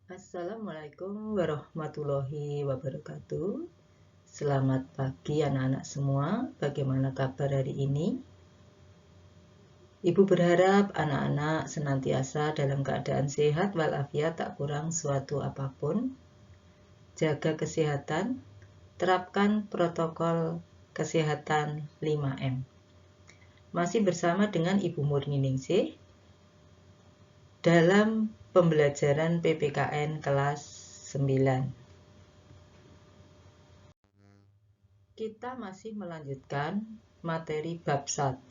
Assalamualaikum warahmatullahi wabarakatuh. Selamat pagi anak-anak semua. Bagaimana kabar hari ini? Ibu berharap anak-anak senantiasa dalam keadaan sehat walafiat, tak kurang suatu apapun. Jaga kesehatan, terapkan protokol kesehatan 5M. Masih bersama dengan Ibu Murni Ningsih dalam pembelajaran PPKN kelas 9. Kita masih melanjutkan materi bab 1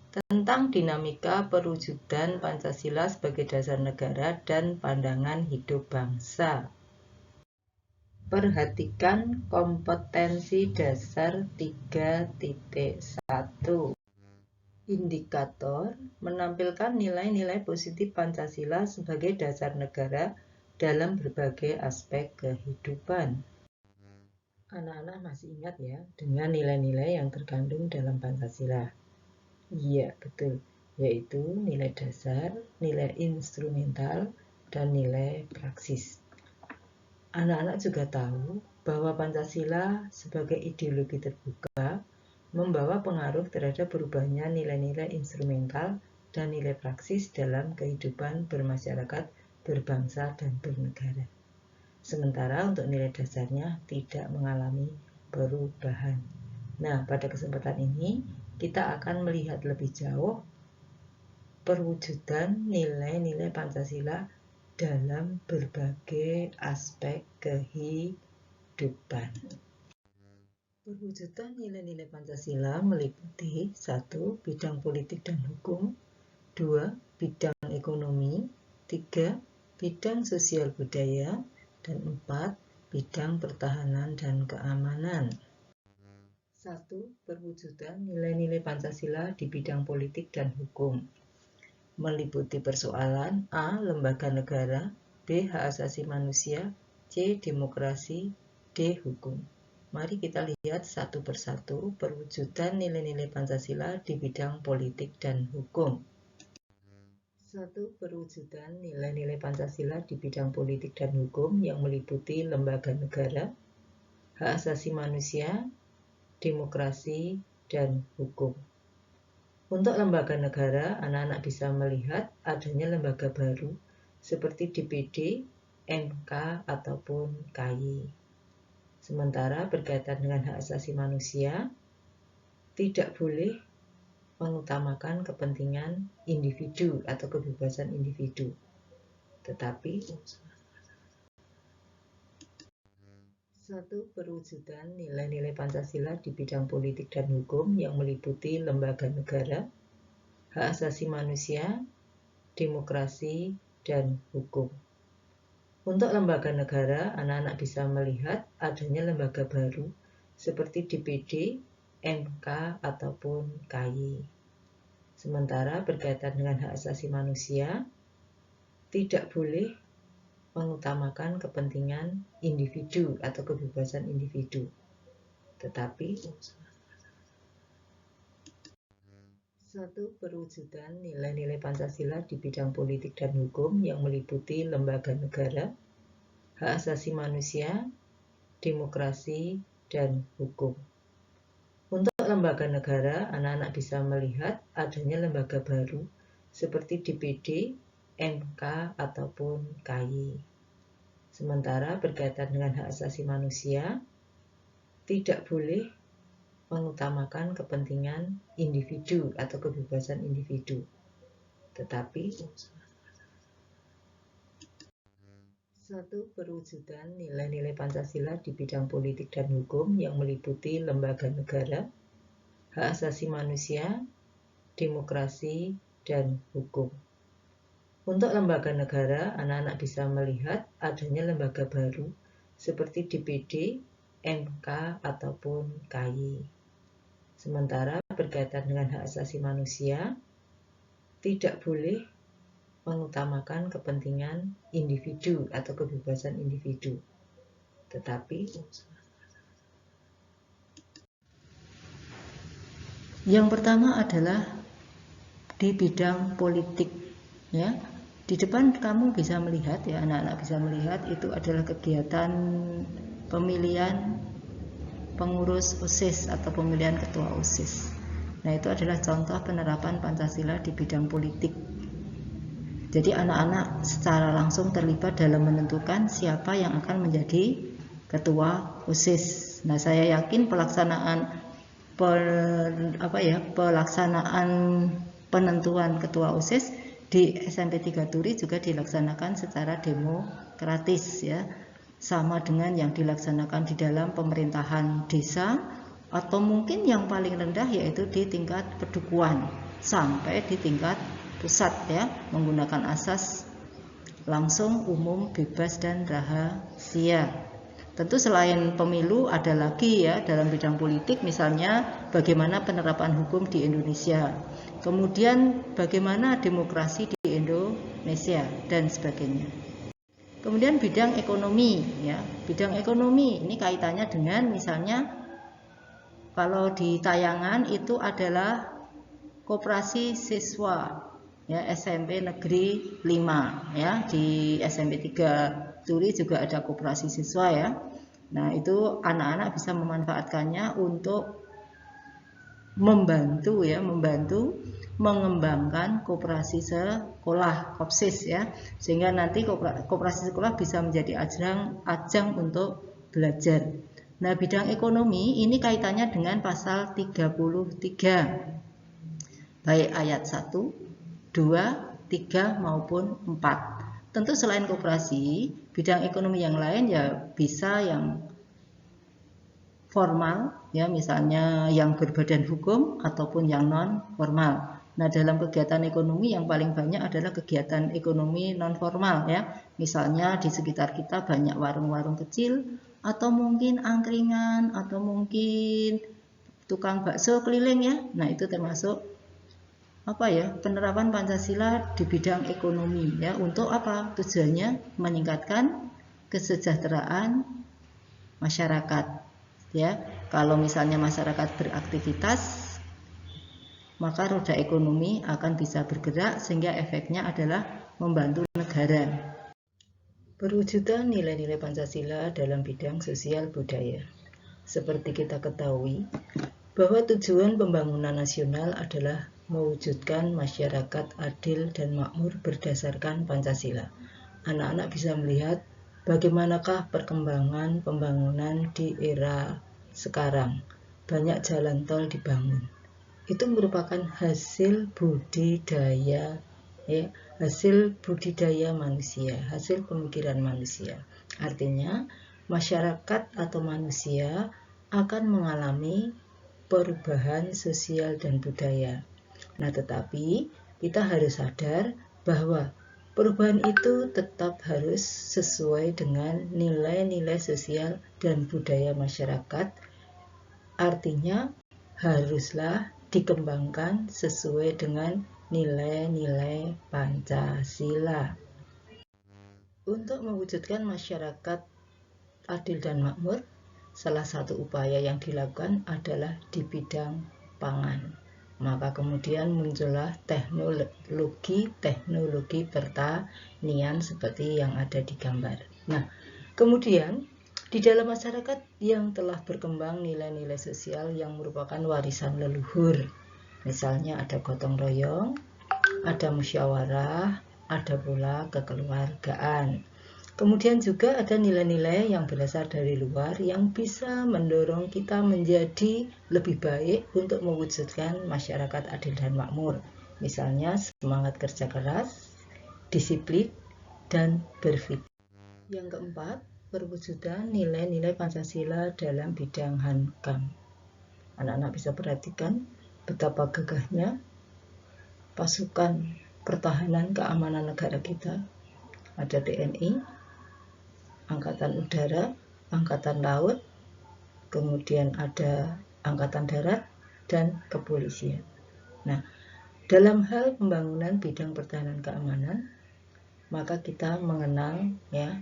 tentang dinamika perwujudan Pancasila sebagai dasar negara dan pandangan hidup bangsa. Perhatikan kompetensi dasar 3.1. Indikator menampilkan nilai-nilai positif Pancasila sebagai dasar negara dalam berbagai aspek kehidupan. Anak-anak masih ingat ya dengan nilai-nilai yang terkandung dalam Pancasila? Iya, betul. Yaitu nilai dasar, nilai instrumental, dan nilai praksis. Anak-anak juga tahu bahwa Pancasila sebagai ideologi terbuka membawa pengaruh terhadap berubahnya nilai-nilai instrumental dan nilai praksis dalam kehidupan bermasyarakat, berbangsa, dan bernegara. Sementara untuk nilai dasarnya tidak mengalami perubahan. Nah, pada kesempatan ini kita akan melihat lebih jauh perwujudan nilai-nilai Pancasila dalam berbagai aspek kehidupan. Perwujudan nilai-nilai Pancasila meliputi 1. Bidang politik dan hukum, 2. Bidang ekonomi, 3. Bidang sosial budaya, dan 4. Bidang pertahanan dan keamanan. 1. Perwujudan nilai-nilai Pancasila di bidang politik dan hukum meliputi persoalan A. Lembaga negara, B. Hak asasi manusia, C. Demokrasi, D. Hukum. Mari kita lihat satu persatu perwujudan nilai-nilai Pancasila di bidang politik dan hukum. 1. Perwujudan nilai-nilai Pancasila di bidang politik dan hukum yang meliputi lembaga negara, hak asasi manusia, demokrasi, dan hukum. Untuk lembaga negara, anak-anak bisa melihat adanya lembaga baru seperti DPD, MK, ataupun KY. Sementara berkaitan dengan hak asasi manusia, tidak boleh mengutamakan kepentingan individu atau kebebasan individu. Tetapi, 1. Perwujudan nilai-nilai Pancasila di bidang politik dan hukum yang meliputi lembaga negara, hak asasi manusia, demokrasi, dan hukum. Untuk lembaga negara, anak-anak bisa melihat adanya lembaga baru seperti DPD, MK, ataupun KY. Sementara berkaitan dengan hak asasi manusia, tidak boleh mengutamakan kepentingan individu atau kebebasan individu. Tetapi, 1. Perwujudan nilai-nilai Pancasila di bidang politik dan hukum yang meliputi lembaga negara, hak asasi manusia, demokrasi, dan hukum. Untuk lembaga negara, anak-anak bisa melihat adanya lembaga baru seperti DPD, MK, ataupun KY. Sementara berkaitan dengan hak asasi manusia, tidak boleh mengutamakan kepentingan individu atau kebebasan individu. Tetapi, 1. Perwujudan nilai-nilai Pancasila di bidang politik dan hukum yang meliputi lembaga negara, hak asasi manusia, demokrasi, dan hukum. Untuk lembaga negara, anak-anak bisa melihat adanya lembaga baru seperti DPD, MK, ataupun KY. Sementara berkaitan dengan hak asasi manusia, tidak boleh mengutamakan kepentingan individu atau kebebasan individu. Tetapi, yang pertama adalah di bidang politik, ya. Di depan kamu bisa melihat ya, anak-anak bisa melihat itu adalah kegiatan pemilihan pengurus OSIS atau pemilihan ketua OSIS. Nah, itu adalah contoh penerapan Pancasila di bidang politik. Jadi anak-anak secara langsung terlibat dalam menentukan siapa yang akan menjadi ketua OSIS. Nah, saya yakin pelaksanaan penentuan ketua OSIS di SMP 3 Turi juga dilaksanakan secara demokratis ya, sama dengan yang dilaksanakan di dalam pemerintahan desa, atau mungkin yang paling rendah yaitu di tingkat pedukuhan sampai di tingkat pusat ya, menggunakan asas langsung, umum, bebas, dan rahasia. Tentu selain pemilu ada lagi ya dalam bidang politik, misalnya bagaimana penerapan hukum di Indonesia, kemudian bagaimana demokrasi di Indonesia dan sebagainya. Kemudian bidang ekonomi ya, bidang ekonomi ini kaitannya dengan misalnya kalau di tayangan itu adalah koperasi siswa ya, SMP Negeri 5 ya, di SMP 3 Turi juga ada koperasi siswa ya. Nah, itu anak-anak bisa memanfaatkannya untuk membantu mengembangkan koperasi sekolah, KOPSIS ya, sehingga nanti koperasi sekolah bisa menjadi ajang untuk belajar. Nah, bidang ekonomi ini kaitannya dengan pasal 33 baik ayat 1, 2, 3 maupun 4. Tentu selain koperasi, bidang ekonomi yang lain ya bisa yang formal ya, misalnya yang berbadan hukum ataupun yang non formal. Nah, dalam kegiatan ekonomi yang paling banyak adalah kegiatan ekonomi non formal ya. Misalnya di sekitar kita banyak warung-warung kecil atau mungkin angkringan atau mungkin tukang bakso keliling ya. Nah, itu termasuk penerapan Pancasila di bidang ekonomi ya. Untuk apa? Tujuannya meningkatkan kesejahteraan masyarakat ya. Kalau misalnya masyarakat beraktivitas, maka roda ekonomi akan bisa bergerak sehingga efeknya adalah membantu negara. Perwujudan nilai-nilai Pancasila dalam bidang sosial budaya. Seperti kita ketahui bahwa tujuan pembangunan nasional adalah mewujudkan masyarakat adil dan makmur berdasarkan Pancasila. Anak-anak bisa melihat bagaimanakah perkembangan pembangunan di era sekarang. Banyak jalan tol dibangun. Itu merupakan hasil budidaya ya, hasil budidaya manusia, hasil pemikiran manusia. Artinya, masyarakat atau manusia akan mengalami perubahan sosial dan budaya. Nah, tetapi kita harus sadar bahwa perubahan itu tetap harus sesuai dengan nilai-nilai sosial dan budaya masyarakat. Artinya haruslah dikembangkan sesuai dengan nilai-nilai Pancasila. Untuk mewujudkan masyarakat adil dan makmur, salah satu upaya yang dilakukan adalah di bidang pangan. Maka kemudian muncullah teknologi pertanian seperti yang ada di gambar. Nah, kemudian di dalam masyarakat yang telah berkembang nilai-nilai sosial yang merupakan warisan leluhur. Misalnya ada gotong royong, ada musyawarah, ada pula kekeluargaan. Kemudian juga ada nilai-nilai yang berasal dari luar yang bisa mendorong kita menjadi lebih baik untuk mewujudkan masyarakat adil dan makmur. Misalnya semangat kerja keras, disiplin, dan berpikir. Yang keempat, perwujudan nilai-nilai Pancasila dalam bidang hankam. Anak-anak bisa perhatikan betapa gagahnya pasukan pertahanan keamanan negara kita. Ada TNI, Angkatan Udara, Angkatan Laut, kemudian ada Angkatan Darat, dan Kepolisian. Nah, dalam hal pembangunan bidang pertahanan keamanan, maka kita mengenal ya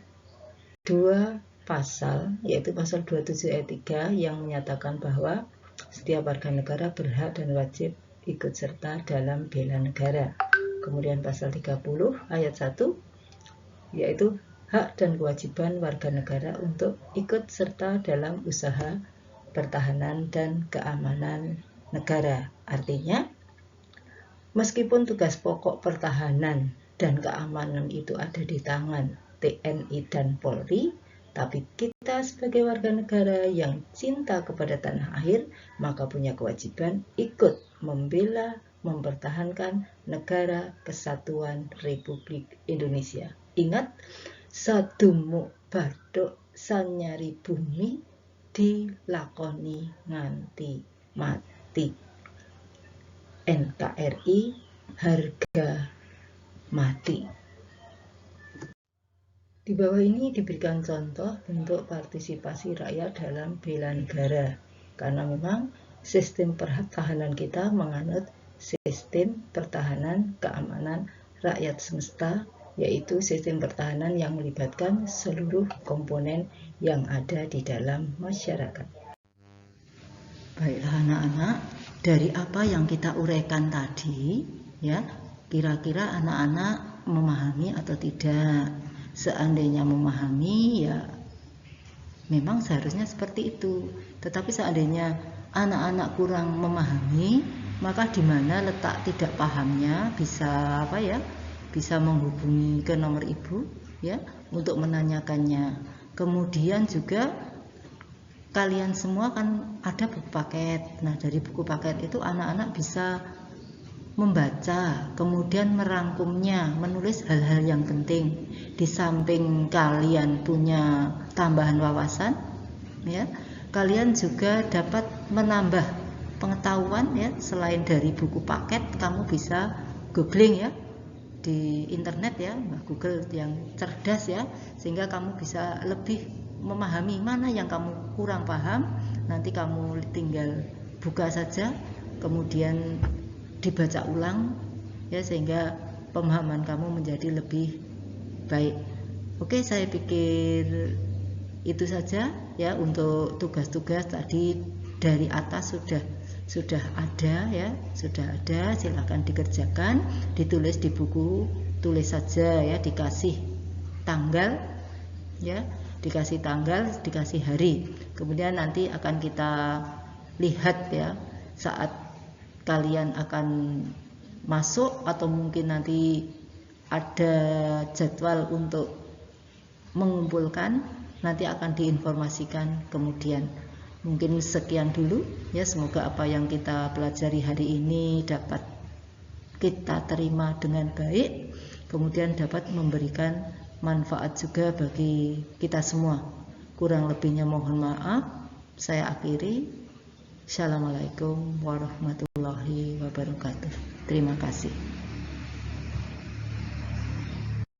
dua pasal, yaitu pasal 27 ayat 3 yang menyatakan bahwa setiap warga negara berhak dan wajib ikut serta dalam bela negara. Kemudian pasal 30 ayat 1 yaitu hak dan kewajiban warga negara untuk ikut serta dalam usaha pertahanan dan keamanan negara. Artinya, meskipun tugas pokok pertahanan dan keamanan itu ada di tangan TNI dan Polri, tapi kita sebagai warga negara yang cinta kepada tanah air, maka punya kewajiban ikut membela, mempertahankan negara kesatuan Republik Indonesia. Ingat, sadumuk bathuk sanyari bumi dilakoni nganti mati. NKRI harga mati. Di bawah ini diberikan contoh bentuk partisipasi rakyat dalam bela negara. Karena memang sistem pertahanan kita menganut sistem pertahanan keamanan rakyat semesta, yaitu sistem pertahanan yang melibatkan seluruh komponen yang ada di dalam masyarakat. Baiklah anak-anak, dari apa yang kita uraikan tadi, ya, kira-kira anak-anak memahami atau tidak? Seandainya memahami, ya memang seharusnya seperti itu. Tetapi seandainya anak-anak kurang memahami, maka di mana letak tidak pahamnya bisa bisa menghubungi ke nomor ibu ya untuk menanyakannya. Kemudian juga kalian semua kan ada buku paket. Nah, dari buku paket itu anak-anak bisa membaca, kemudian merangkumnya, menulis hal-hal yang penting. Di samping kalian punya tambahan wawasan, ya, kalian juga dapat menambah pengetahuan ya. Selain dari buku paket, kamu bisa googling ya di internet ya, Google yang cerdas ya, sehingga kamu bisa lebih memahami mana yang kamu kurang paham. Nanti kamu tinggal buka saja, kemudian dibaca ulang ya, sehingga pemahaman kamu menjadi lebih baik. Oke, saya pikir itu saja ya untuk tugas-tugas tadi dari atas sudah ada ya, silakan dikerjakan, ditulis di buku, tulis saja ya, dikasih tanggal ya, dikasih hari. Kemudian nanti akan kita lihat ya saat kalian akan masuk atau mungkin nanti ada jadwal untuk mengumpulkan, nanti akan diinformasikan kemudian. Mungkin sekian dulu ya, semoga apa yang kita pelajari hari ini dapat kita terima dengan baik, kemudian dapat memberikan manfaat juga bagi kita semua. Kurang lebihnya mohon maaf, saya akhiri. Assalamualaikum warahmatullahi wabarakatuh. Terima kasih.